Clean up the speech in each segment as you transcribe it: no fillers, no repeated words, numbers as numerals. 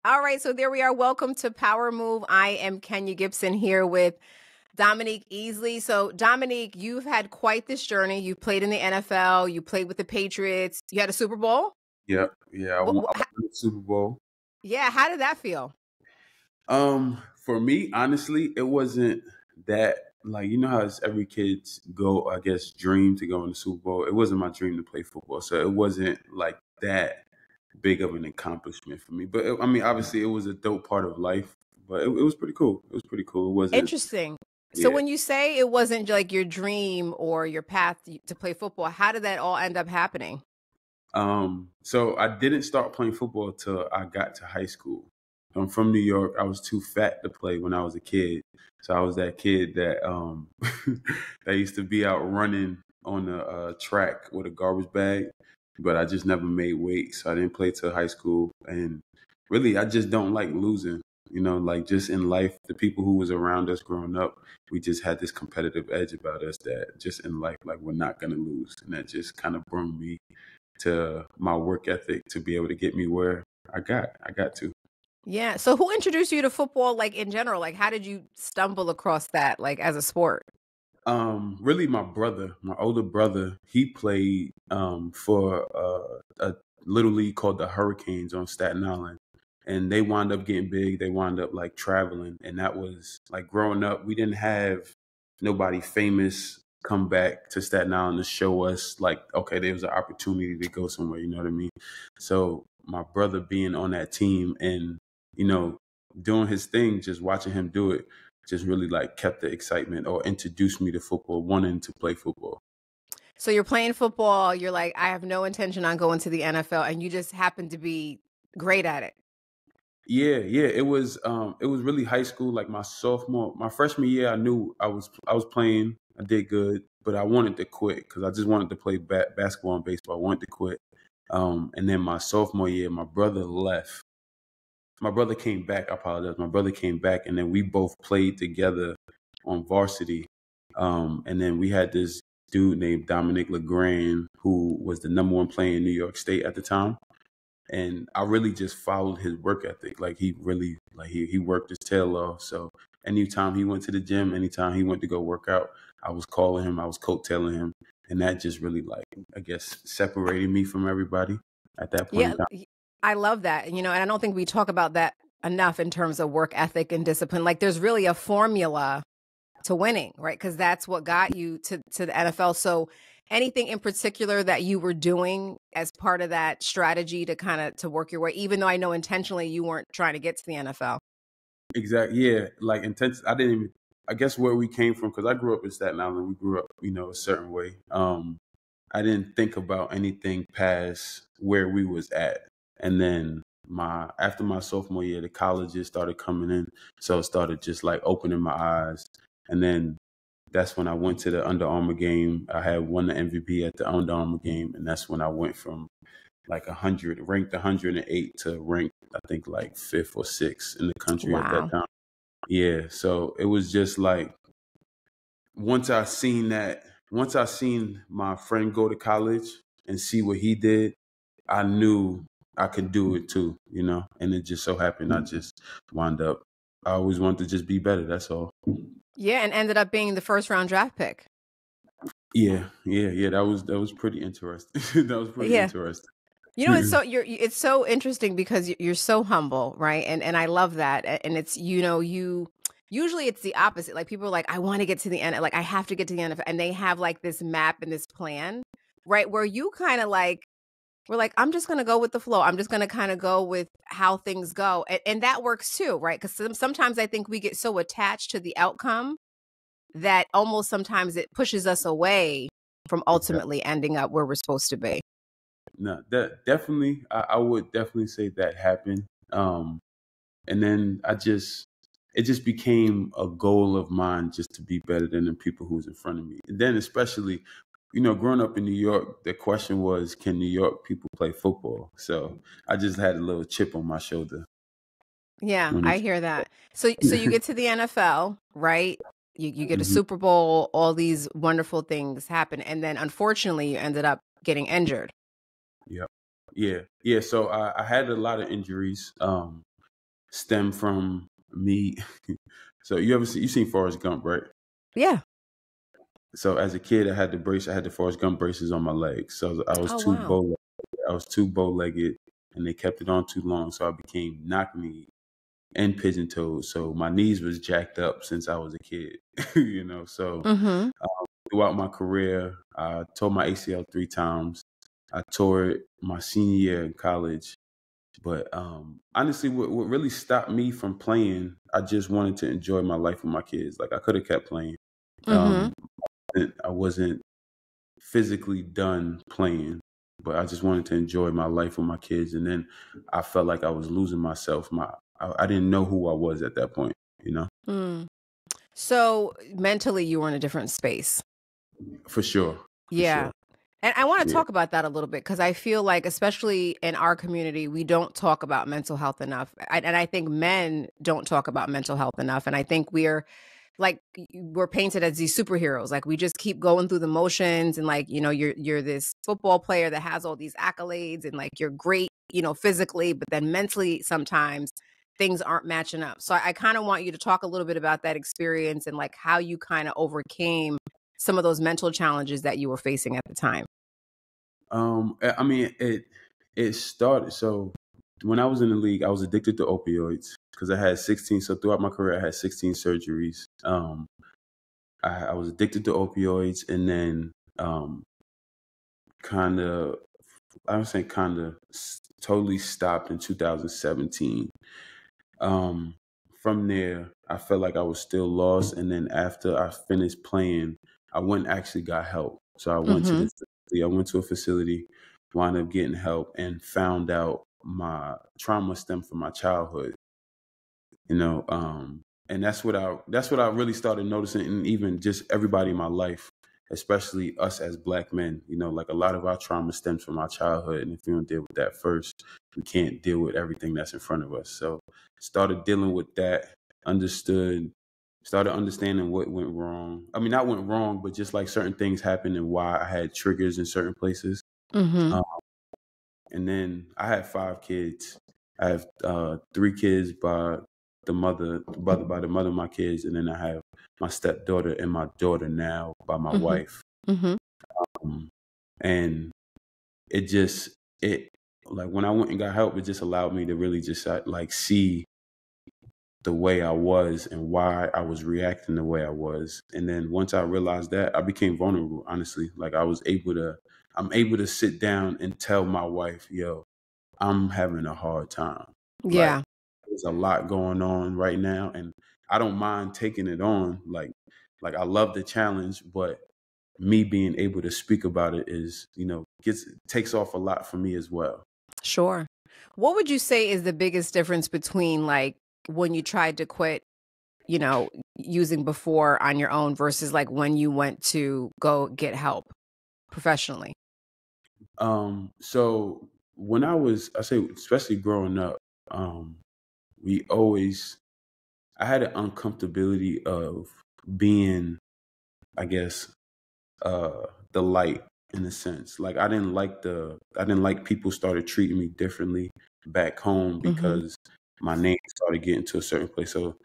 All right, so there we are. Welcome to Power Move. I am Kenya Gibson here with Dominique Easley. So, Dominique, you've had quite this journey. You played in the NFL, you played with the Patriots, you had a Super Bowl. Yeah. I won the Super Bowl. Yeah, how did that feel? For me, honestly, it wasn't that like how it's every kid's go, I guess, dream to go in the Super Bowl. It wasn't my dream to play football, so it wasn't like that big of an accomplishment for me. But I mean, obviously, it was a dope part of life. But it was pretty cool. It was pretty cool. It wasn't. Interesting. So, Yeah. when you say it wasn't like your dream or your path to play football, how did that all end up happening? So I didn't start playing football till I got to high school. I'm from New York. I was too fat to play when I was a kid. So I was that kid that that used to be out running on the track with a garbage bag, but I just never made weight. So I didn't play till high school. And really, I just don't like losing. Like just in life, the people who was around us growing up, we just had this competitive edge about us that just in life, like we're not gonna lose, and that just kind of brought me to my work ethic to be able to get me where I got to. Yeah. So, who introduced you to football, like in general? Like, how did you stumble across that, like as a sport? Really, my brother, my older brother, he played for a little league called the Hurricanes on Staten Island, and they wound up getting big. They wound up like traveling, and that was like growing up. We didn't have nobody famous come back to Staten Island to show us like, okay, there was an opportunity to go somewhere. You know what I mean? So my brother being on that team and you know doing his thing, just watching him do it just really like kept the excitement or introduced me to football, wanting to play football. So you're playing football, you're like, I have no intention on going to the NFL, and you just happen to be great at it. Yeah. It was really high school, like my freshman year. I knew I was playing. I did good, but I wanted to quit because I just wanted to play basketball and baseball. I wanted to quit. And then my sophomore year, my brother left. My brother came back. I apologize. My brother came back, and then we both played together on varsity. And then we had this dude named Dominique Legrand, who was the number one player in New York State at the time. And I really just followed his work ethic. Like he really, like he worked his tail off. So anytime he went to the gym, anytime he went to go work out, I was calling him, I was coattailing him, and that just really like I guess separated me from everybody at that point Yeah, in time. I love that. And I don't think we talk about that enough in terms of work ethic and discipline. Like, there's really a formula to winning, right? Because that's what got you to the NFL. So, anything in particular that you were doing as part of that strategy to kind of to work your way, even though I know intentionally you weren't trying to get to the NFL. Exactly. Yeah. Like intense. I didn't even. I guess where we came from because I grew up in Staten Island. We grew up, a certain way. I didn't think about anything past where we was at, and then my after my sophomore year, the colleges started coming in, so it started just like opening my eyes, and then that's when I went to the Under Armour game. I had won the MVP at the Under Armour game, and that's when I went from like 100, ranked 108 to ranked I think like fifth or sixth in the country at that Wow. time. Yeah, so it was just like once I seen that, once I seen my friend go to college and see what he did, I knew I could do it too. And it just so happened I just wound up. I always wanted to just be better. That's all. Yeah, and ended up being the first round draft pick. Yeah. That was pretty interesting. That was pretty Yeah. interesting. It's so interesting because you're so humble, right? And I love that. And it's you usually it's the opposite. Like, people are like, I want to get to the end, like I have to get to the end of it, and they have like this map and this plan, right? Where you kind of like we're like, I'm just gonna go with the flow. I'm just gonna kind of go with how things go, and that works too, right? Because sometimes I think we get so attached to the outcome that almost sometimes it pushes us away from Exactly. ultimately ending up where we're supposed to be. No, that definitely. I would definitely say that happened. And then it just became a goal of mine just to be better than the people who's in front of me. And then especially, growing up in New York, the question was, can New York people play football? So I just had a little chip on my shoulder Yeah, when I it. hear that. So you get to the NFL, right? You get a Mhm. Super Bowl, all these wonderful things happen, and then unfortunately you ended up getting injured. Yeah, yeah. So I had a lot of injuries. stem from me. So you seen Forrest Gump, right? Yeah. So as a kid, I had the Forrest Gump braces on my legs. So Oh, wow. I was too bow legged, and they kept it on too long. So I became knock kneed and pigeon toed. So my knees was jacked up since I was a kid. So Mm-hmm. throughout my career, I tore my ACL 3 times. I tore it my senior year in college. But honestly, what really stopped me from playing, I just wanted to enjoy my life with my kids. Like I could have kept playing. Mm-hmm. Um, I wasn't physically done playing, but I just wanted to enjoy my life with my kids. And then I felt like I was losing myself. I didn't know who I was at that point. Mm. So mentally, you were in a different space. For sure, for Yeah. sure. And I want to Yeah. talk about that a little bit because I feel like, especially in our community, we don't talk about mental health enough. And I think men don't talk about mental health enough. And I think we're painted as these superheroes. Like we just keep going through the motions and like, you're this football player that has all these accolades and like you're great, physically, but then mentally sometimes things aren't matching up. So I kind of want you to talk a little bit about that experience and like how you kind of overcame some of those mental challenges that you were facing at the time. I mean, it started. So when I was in the league, I was addicted to opioids because I had 16. So throughout my career, I had 16 surgeries. I was addicted to opioids, and then kind of, I would say, totally stopped in 2017. From there, I felt like I was still lost, and then after I finished playing, I went and actually got help. So I went to Mm-hmm. I went to a facility, wound up getting help, and found out my trauma stemmed from my childhood. you know and that's what I really started noticing, and even just everybody in my life, especially us as Black men. Like a lot of our trauma stems from our childhood, and if we don't deal with that first, we can't deal with everything that's in front of us. So started dealing with that, understood started understanding what went wrong. I mean, not went wrong, but just like certain things happened and why I had triggers in certain places. Mm-hmm. um, and then I had 5 kids. I have 3 kids by the mother of my kids, and then I have my stepdaughter and my daughter now by my Mm-hmm. wife. Mm-hmm. Um, and it like when I went and got help, it just allowed me to really just like see the way I was and why I was reacting the way I was. And then once I realized that, I became vulnerable, honestly. Like I'm able to sit down and tell my wife, yo, I'm having a hard time. Like Yeah. there's a lot going on right now, and I don't mind taking it on. Like I love the challenge, but me being able to speak about it is, takes off a lot for me as well. Sure. What would you say is the biggest difference between like when you tried to quit, using before on your own versus like when you went to go get help professionally? So when I say, especially growing up, um, we always, I had an uncomfortability of being, I guess, the light in a sense. Like I didn't like people started treating me differently back home Mm-hmm. because my name started getting to a certain place. So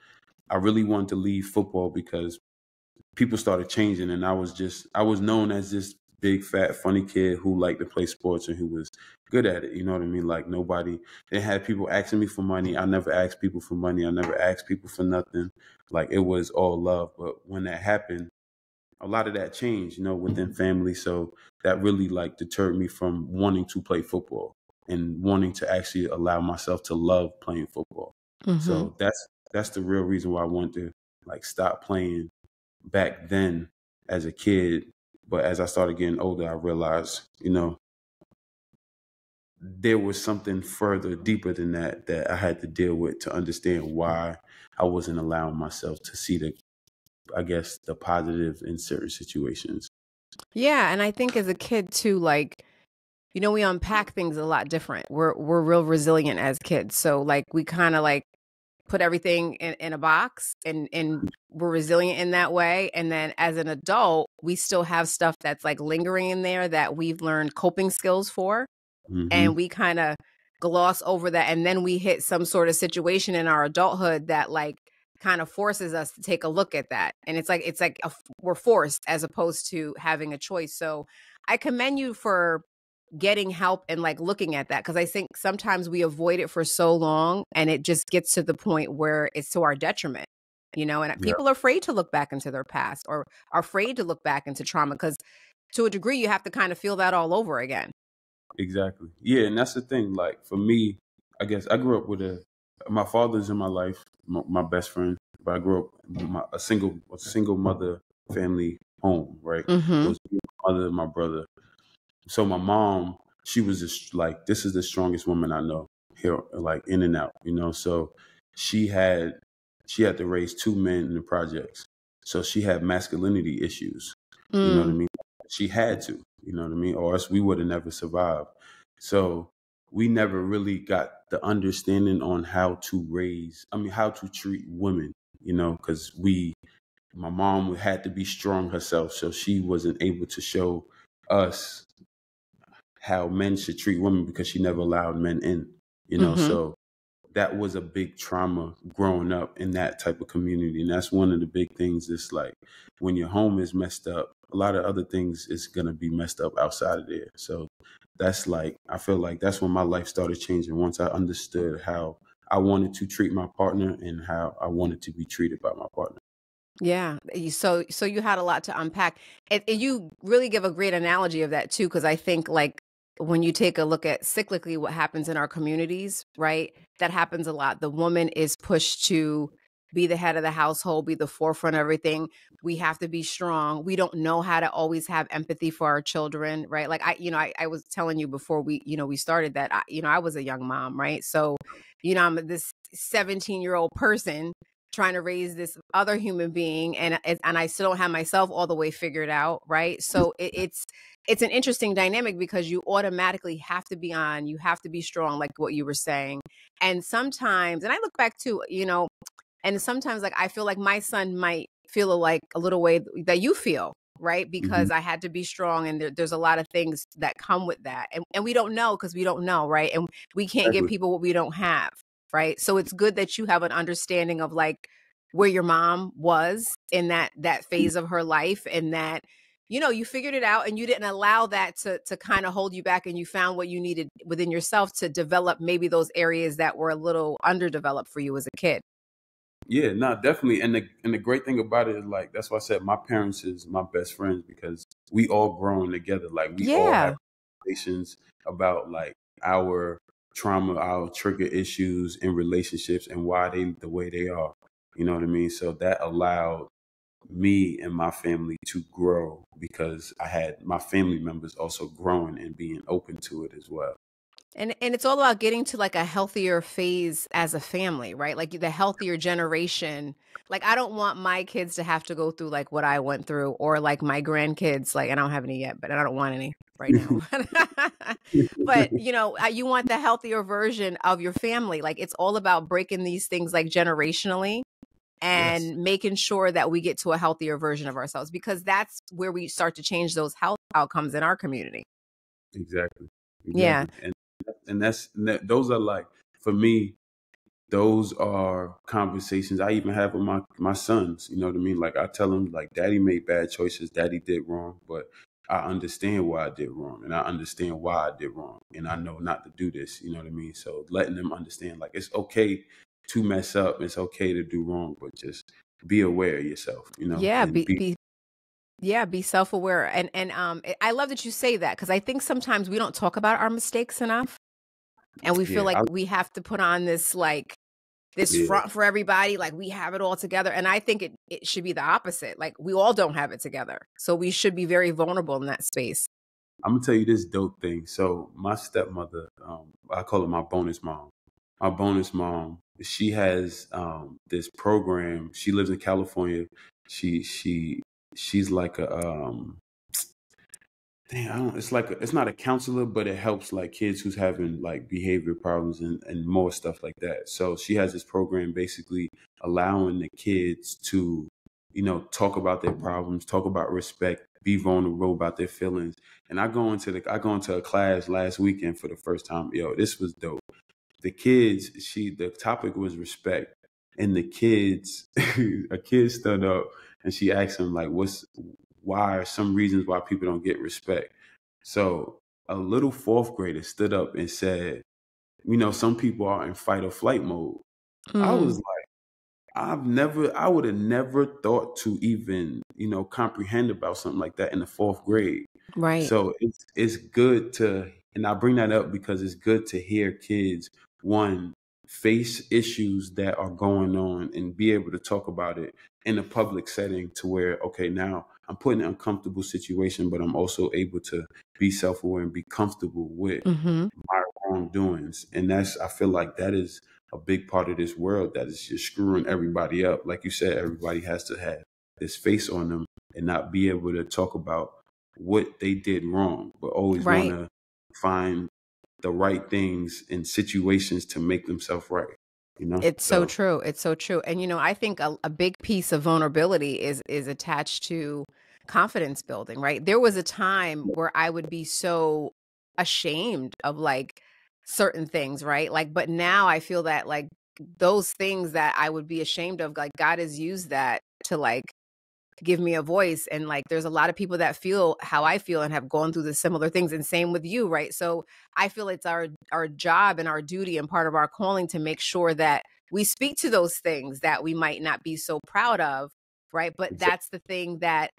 I really wanted to leave football because people started changing, and I was known as this big fat funny kid who liked to play sports and who was good at it. You know what I mean? Like nobody, they had people asking me for money. I never asked people for money. I never asked people for nothing. Like it was all love. But when that happened, a lot of that changed, within family. So that really like deterred me from wanting to play football and wanting to actually allow myself to love playing football. Mm-hmm. So that's the real reason why I wanted to like stop playing back then as a kid. But as I started getting older, I realized, there was something further, deeper than that I had to deal with to understand why I wasn't allowing myself to see I guess, the positive in certain situations. Yeah. And I think as a kid too, like, we unpack things a lot different. We're real resilient as kids. So like we kind of like put everything in a box and we're resilient in that way. And then as an adult, we still have stuff that's like lingering in there that we've learned coping skills for. Hmm. And we kind of gloss over that, and then we hit some sort of situation in our adulthood that like kind of forces us to take a look at that. And it's like we're forced as opposed to having a choice. So I commend you for getting help and like looking at that, because I think sometimes we avoid it for so long and it just gets to the point where it's to our detriment, you know. And Yeah, people are afraid to look back into their past, or are afraid to look back into trauma, because to a degree you have to kind of feel that all over again. exactly. Yeah, and that's the thing. Like for me, I guess I grew up with my father's in my life, my best friend, but I grew up with a single mother family home. Right, it Mm-hmm. was me, my mother, and my brother. So my mom, she was just like, this is the strongest woman I know here, like in and out, you know. So she had she had to raise two men in the projects. So she had masculinity issues, you know what I Mm. mean? She had to, you know what I mean? Or else we would have never survived. So we never really got the understanding on how to treat women, you know, because my mom had to be strong herself. So she wasn't able to show us how men should treat women because she never allowed men in, you know. Mm-hmm. So that was a big trauma growing up in that type of community. And that's one of the big things. It's like when your home is messed up, a lot of other things is going to be messed up outside of there. So that's like, I feel like that's when my life started changing once I understood how I wanted to treat my partner and how I wanted to be treated by my partner. Yeah. So you had a lot to unpack. And you really give a great analogy of that too, because I think like when you take a look at cyclically what happens in our communities, right? That happens a lot. The woman is pushed to be the head of the household, be the forefront of everything. We have to be strong. We don't know how to always have empathy for our children, right? Like I was telling you before we started that, I was a young mom, right? So, I'm this 17-year-old person trying to raise this other human being, and I still don't have myself all the way figured out, right? So it's an interesting dynamic because you automatically have to be on, you have to be strong, like what you were saying. And sometimes, and I look back to, and sometimes like I feel like my son might feel like a little way that you feel, right? Hmm. Because I had to be strong, and there's a lot of things that come with that. And we don't know because we don't know, right? And we can't give Exactly. people what we don't have, right? So it's good that you have an understanding of like where your mom was in that phase of her life, and that you figured it out and you didn't allow that to kind of hold you back, and you found what you needed within yourself to develop maybe those areas that were a little underdeveloped for you as a kid. Yeah, no, definitely. And the great thing about it is like that's why I said my parents is my best friends because we all growing together. Like we all have Yeah. conversations about like our trauma, our trigger issues in relationships and why they the way they are. You know what I mean? So that allowed me and my family to grow because I had my family members also growing and being open to it as well. And it's all about getting to like a healthier phase as a family, right? Like the healthier generation. Like I don't want my kids to have to go through like what I went through, or like my grandkids, like, and I don't have any yet, but I don't want any right now. But you want the healthier version of your family. Like it's all about breaking these things like generationally Yes, and making sure that we get to a healthier version of ourselves, because that's where we start to change those health outcomes in our community. exactly. Yeah. Exactly. Those are like for me those are conversations I even have with my sons. You know what I mean? Like I tell them, like, Daddy made bad choices, Daddy did wrong, but I understand why I did wrong, and I understand why I did wrong, and I know not to do this. You know what I mean? So letting them understand, like, it's okay to mess up, it's okay to do wrong, but just be aware of yourself. You know, Yeah, and be be be yeah, be self-aware. And I love that you say that, because I think sometimes we don't talk about our mistakes enough, and we feel yeah, like we have to put on this like this yeah. front for everybody, like we have it all together. And I think it should be the opposite. Like we all don't have it together. So we should be very vulnerable in that space. I'm gonna tell you this dope thing. So my stepmother, I call her my bonus mom. My bonus mom, she has this program. She lives in California. She she she's like a dang, I don't, it's like it's not a counselor, but it helps like kids who's having like behavior problems and more stuff like that. So she has this program basically allowing the kids to talk about their problems, talk about respect, be vulnerable about their feelings. And I go into a class last weekend for the first time. Yo, this was dope. The kids, the topic was respect, and the kids, a kid stood up and she asked him like, why are some reasons why people don't get respect? So a little fourth grader stood up and said, some people are in fight or flight mode. I was Mm, like, I would have never thought to even, comprehend about something like that in the fourth grade. right. So it's good and I bring that up because it's good to hear kids, one, face issues that are going on and be able to talk about it in a public setting to where, okay, now I'm put in an uncomfortable situation, but I'm also able to be self-aware and be comfortable with Mm-hmm. my wrongdoings. And I feel like that is a big part of this world that is just screwing everybody up. Like you said, everybody has to have this face on them and not be able to talk about what they did wrong, but always want Right. to find the right things in situations to make themselves right. It's so So true. It's so true. And I think a big piece of vulnerability is attached to confidence building, right? There was a time where I would be so ashamed of like certain things, right? Like, but now I feel that like those things that I would be ashamed of, like God has used that to like give me a voice. And like there's a lot of people that feel how I feel and have gone through the similar things, and same with you, right? So I feel it's our job and our duty and part of our calling to make sure that we speak to those things that we might not be so proud of, right? But exactly. that's the thing that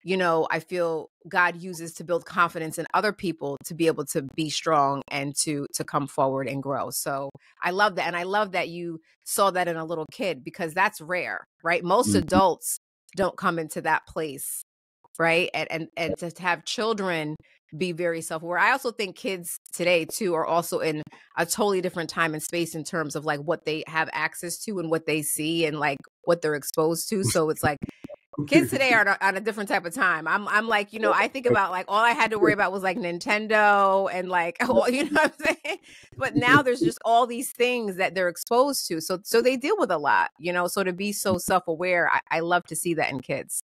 I feel God uses to build confidence in other people to be able to be strong and to come forward and grow. So I love that. And I love that you saw that in a little kid, because that's rare, right? Most Mhm. adults don't come into that place, right? And to have children be very self-aware. I also think kids today too are also in a totally different time and space in terms of like what they have access to and what they see and like what they're exposed to. So it's like kids today are on a different type of time. I'm like, I think about like all I had to worry about was like Nintendo and like, you know what I'm saying? But now there's just all these things that they're exposed to. So they deal with a lot, so to be so self-aware, I love to see that in kids.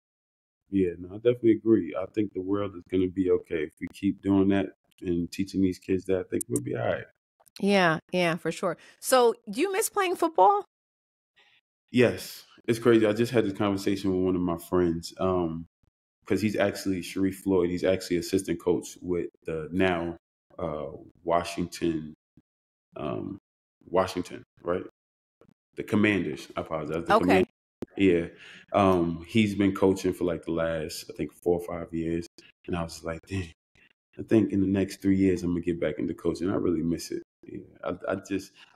Yeah, no, I definitely agree. I think the world is going to be okay if we keep doing that and teaching these kids that. I think we'll be all right. Yeah, yeah, for sure. So do you miss playing football? Yes, it's crazy. I just had this conversation with one of my friends. Because he's actually Sharif Floyd. He's actually assistant coach with the now uh, Washington, Washington, right? The Commanders. I apologize. The Okay. Commanders. Yeah. He's been coaching for like the last, I think, 4 or 5 years, and I was like, dang. I think in the next 3 years I'm gonna get back into coaching. I really miss it. Yeah.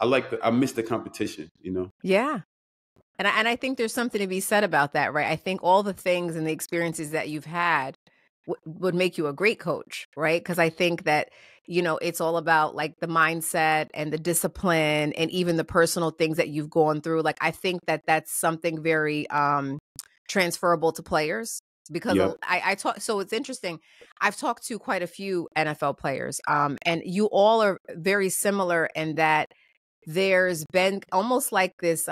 I miss the competition. Yeah. And I think there's something to be said about that, right? I think all the things and the experiences that you've had would make you a great coach, right? Because I think that, it's all about like the mindset and the discipline and even the personal things that you've gone through. Like, I think that that's something very transferable to players, because Yep. I talk. So it's interesting. I've talked to quite a few NFL players, and you all are very similar in that there's been almost like this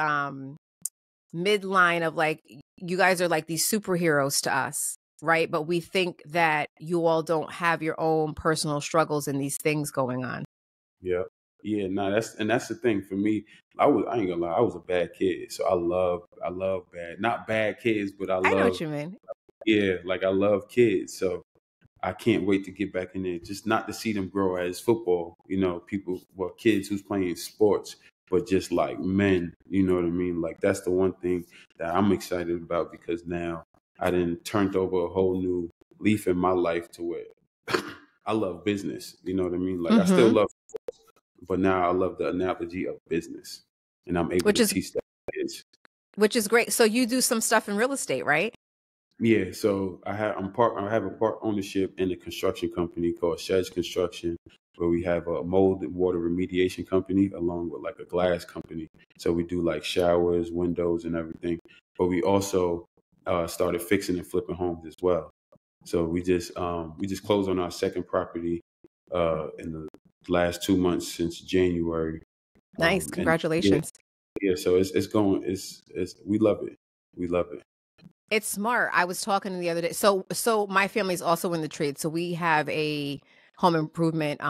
midline of like, you guys are like these superheroes to us, right? But we think that you all don't have your own personal struggles and these things going on. Yep. Yeah. No, that's the thing for me. I ain't gonna lie. I was a bad kid, so I love bad, not bad kids, but I I know what love you mean. yeah, like I love kids. So I can't wait to get back in there, just not to see them grow as football, kids who's playing sports, but just like men, you know what I mean? Like that's the one thing that I'm excited about because now I didn't turned over a whole new leaf in my life to where I love business, you know what I mean? Like I still Mm-hmm. love, but now I love the analogy of business and I'm able Which to is teach that to kids. which is great. So you do some stuff in real estate, right? Yeah, so I have a part ownership in a construction company called Shedge Construction, where we have a mold and water remediation company along with like a glass company. So we do like showers, windows, and everything. But we also started fixing and flipping homes as well. So we just closed on our second property in the last 2 months since January. Nice. And yeah, Congratulations. yeah. So it's going. It's we love it. We love it. It's smart. I was talking the other day. So my family's also in the trade. So we have a home improvement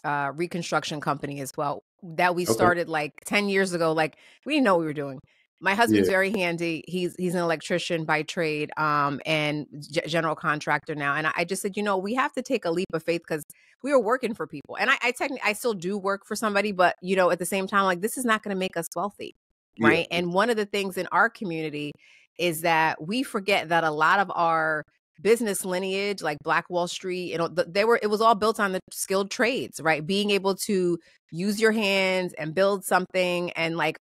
reconstruction company as well that we Okay. started like 10 years ago. Like we didn't know what we were doing. My husband's Yeah. very handy. He's an electrician by trade, and general contractor now. And I just said, we have to take a leap of faith because we were working for people. And I technically I still do work for somebody, but at the same time, like this is not going to make us wealthy. Yeah. Right. And one of the things in our community is that we forget that a lot of our business lineage, like Black Wall Street, it was all built on the skilled trades, right? Being able to use your hands and build something. And like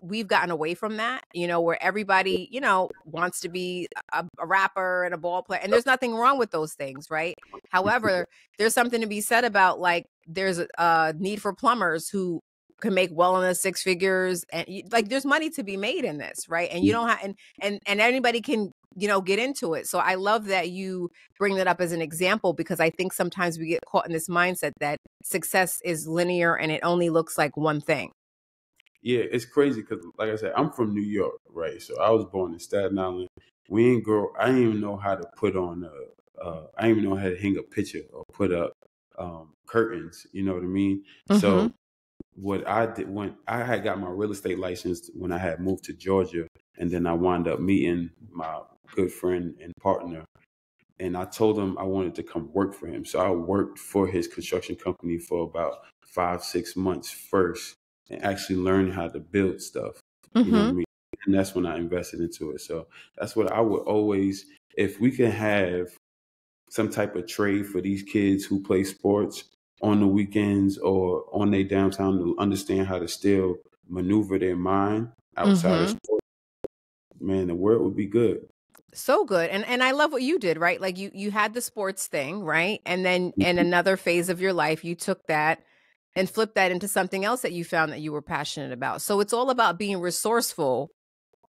we've gotten away from that, where everybody, wants to be a rapper and a ball player. And there's nothing wrong with those things, right? However, there's something to be said about like there's a need for plumbers who can make well in the six figures, and like there's money to be made in this, right? And you don't have and anybody can get into it. So I love that you bring that up as an example, because I think sometimes we get caught in this mindset that success is linear and it only looks like one thing. Yeah, it's crazy because, like I said, I'm from New York, right? So I was born in Staten Island. I didn't even know how to put on I didn't even know how to hang a picture or put up curtains. You know what I mean? Mm-hmm. So what I did when I had got my real estate license when I had moved to Georgia, and then I wound up meeting my good friend and partner, and I told him I wanted to come work for him. So I worked for his construction company for about 5-6 months first, and actually learned how to build stuff. You know what I mean? And that's when I invested into it. So that's what I would always, if we can have some type of trade for these kids who play sports on the weekends or on their downtime to understand how to still maneuver their mind outside of sports, man, the world would be good. So good. And I love what you did, right? Like you had the sports thing, right? And then in another phase of your life, you took that and flipped that into something else that you found that you were passionate about. So it's all about being resourceful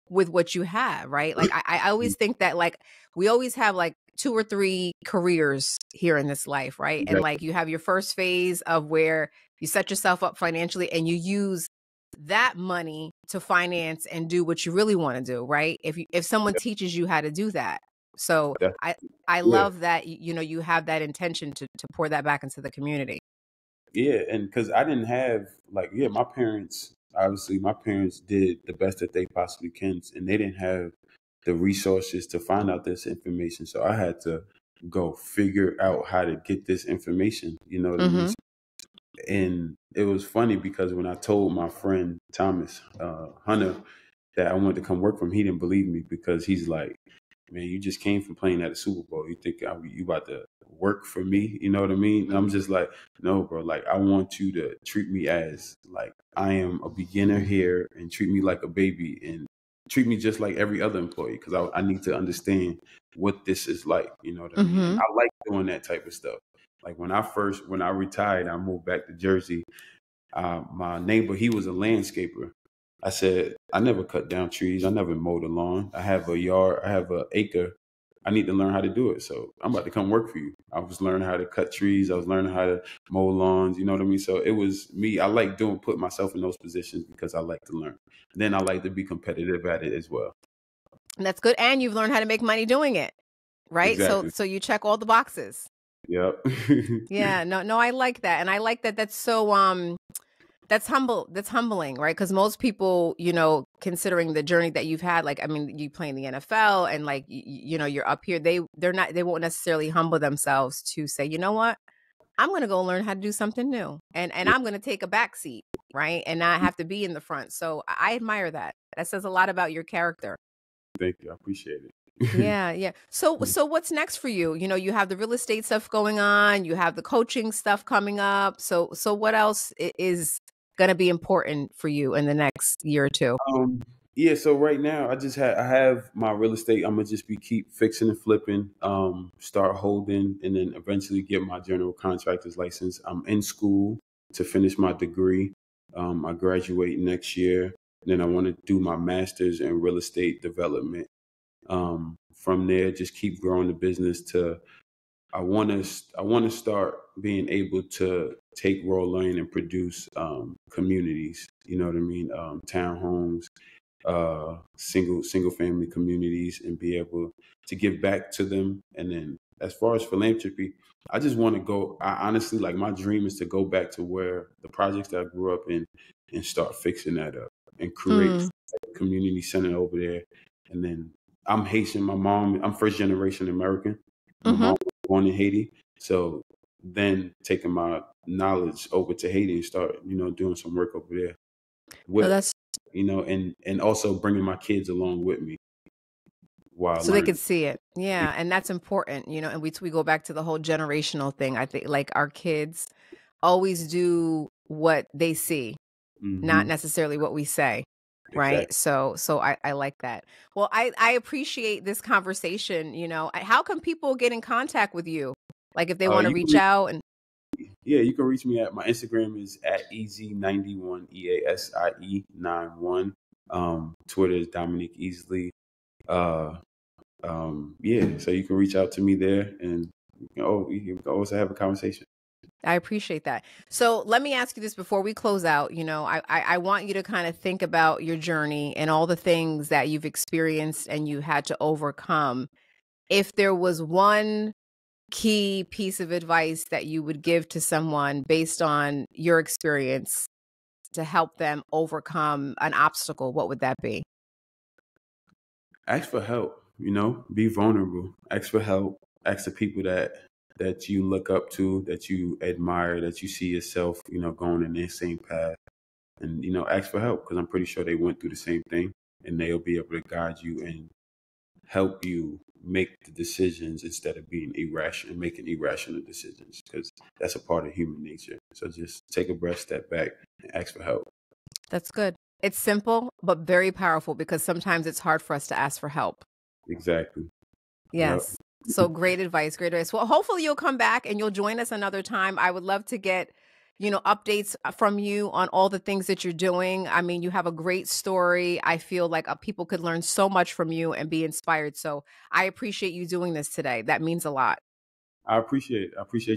with what you have, right? Like I always think that like we always have like 2 or 3 careers here in this life, right? And Exactly. like you have your first phase of where you set yourself up financially and you use that money to finance and do what you really want to do, right? If someone teaches you how to do that. So That- I yeah. love that you have that intention to pour that back into the community. Yeah, and because I didn't have my parents. Obviously, my parents did the best that they possibly can, and they didn't have the resources to find out this information. So I had to go figure out how to get this information. You know what I mean? And it was funny because when I told my friend Thomas Hunter that I wanted to come work for him, he didn't believe me because he's like, man, you just came from playing at the Super Bowl. You think you about to work for me? You know what I mean? And I'm just like, no, bro. Like, I want you to treat me as like I am a beginner here, and treat me like a baby, and treat me just like every other employee, because I need to understand what this is like. You know what I mean? And I like doing that type of stuff. Like when I retired, I moved back to Jersey. My neighbor, he was a landscaper. I said, I never cut down trees. I never mowed a lawn. I have a yard. I have an acre. I need to learn how to do it. So I'm about to come work for you. I was learning how to cut trees. I was learning how to mow lawns. You know what I mean? So it was me. I like put myself in those positions because I like to learn. Then I like to be competitive at it as well. And that's good. And you've learned how to make money doing it, right? Exactly. So you check all the boxes. Yep. Yeah, no, I like that. And I like that that's so that's humbling, right? Because most people, considering the journey that you've had, like I mean, you play in the NFL and like you're up here, they won't necessarily humble themselves to say, you know what? I'm going to go learn how to do something new. And I'm going to take a back seat, right? And not have to be in the front. So I admire that. That says a lot about your character. Thank you. I appreciate it. Yeah. So what's next for you? You have the real estate stuff going on, you have the coaching stuff coming up. So what else is going to be important for you in the next year or two? Yeah, so right now I have my real estate. I'm gonna just keep fixing and flipping, start holding, and then eventually get my general contractor's license. I'm in school to finish my degree. I graduate next year. Then I want to do my master's in real estate development. From there, just keep growing the business I want to start being able to take raw land and produce communities. You know what I mean? Townhomes single family communities and be able to give back to them. And then as far as philanthropy, I just want to go. I honestly, like, my dream is to go back to where the projects that I grew up in and start fixing that up and create Mm. a community center over there. And then I'm Haitian. I'm first generation American. My Mm-hmm. mom was born in Haiti. So then taking my knowledge over to Haiti and start, doing some work over there No, with, that's and also bringing my kids along with me while so they learning. could see it. Yeah, and that's important, and we go back to the whole generational thing. I think like our kids always do what they see, not Hmm. necessarily what we say. Right. Exactly. So I like that. Well, I appreciate this conversation. How can people get in contact with you? Like if they want to You can reach reach, out and yeah, you can reach me at my Instagram is at easy91 EASIE91. Twitter is Dominique Easley. Uh, yeah, so you can reach out to me there, and we can also have a conversation. I appreciate that. So let me ask you this before we close out. I want you to kind of think about your journey and all the things that you've experienced and you had to overcome. If there was one key piece of advice that you would give to someone based on your experience to help them overcome an obstacle, what would that be? Ask for help. Be vulnerable. Ask for help. Ask the people that you look up to, that you admire, that you see yourself, going in their same path, and ask for help, because I'm pretty sure they went through the same thing, and they'll be able to guide you and help you make the decisions instead of making irrational decisions, because that's a part of human nature. So just take a breath, step back, and ask for help. That's good. It's simple, but very powerful because sometimes it's hard for us to ask for help. Exactly. Yep. Yes. So great advice. Great advice. Well, hopefully you'll come back and you'll join us another time. I would love to get, updates from you on all the things that you're doing. I mean, you have a great story. I feel like people could learn so much from you and be inspired. So I appreciate you doing this today. That means a lot. I appreciate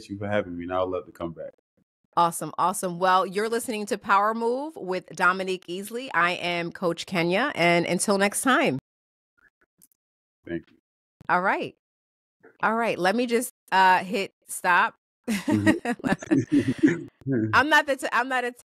you for having me, and I'd love to come back. Awesome. Awesome. Well, you're listening to Power Move with Dominique Easley. I am Coach Kenya. And until next time. Thank you. All right. All right. Let me just hit stop. Mhm. I'm not a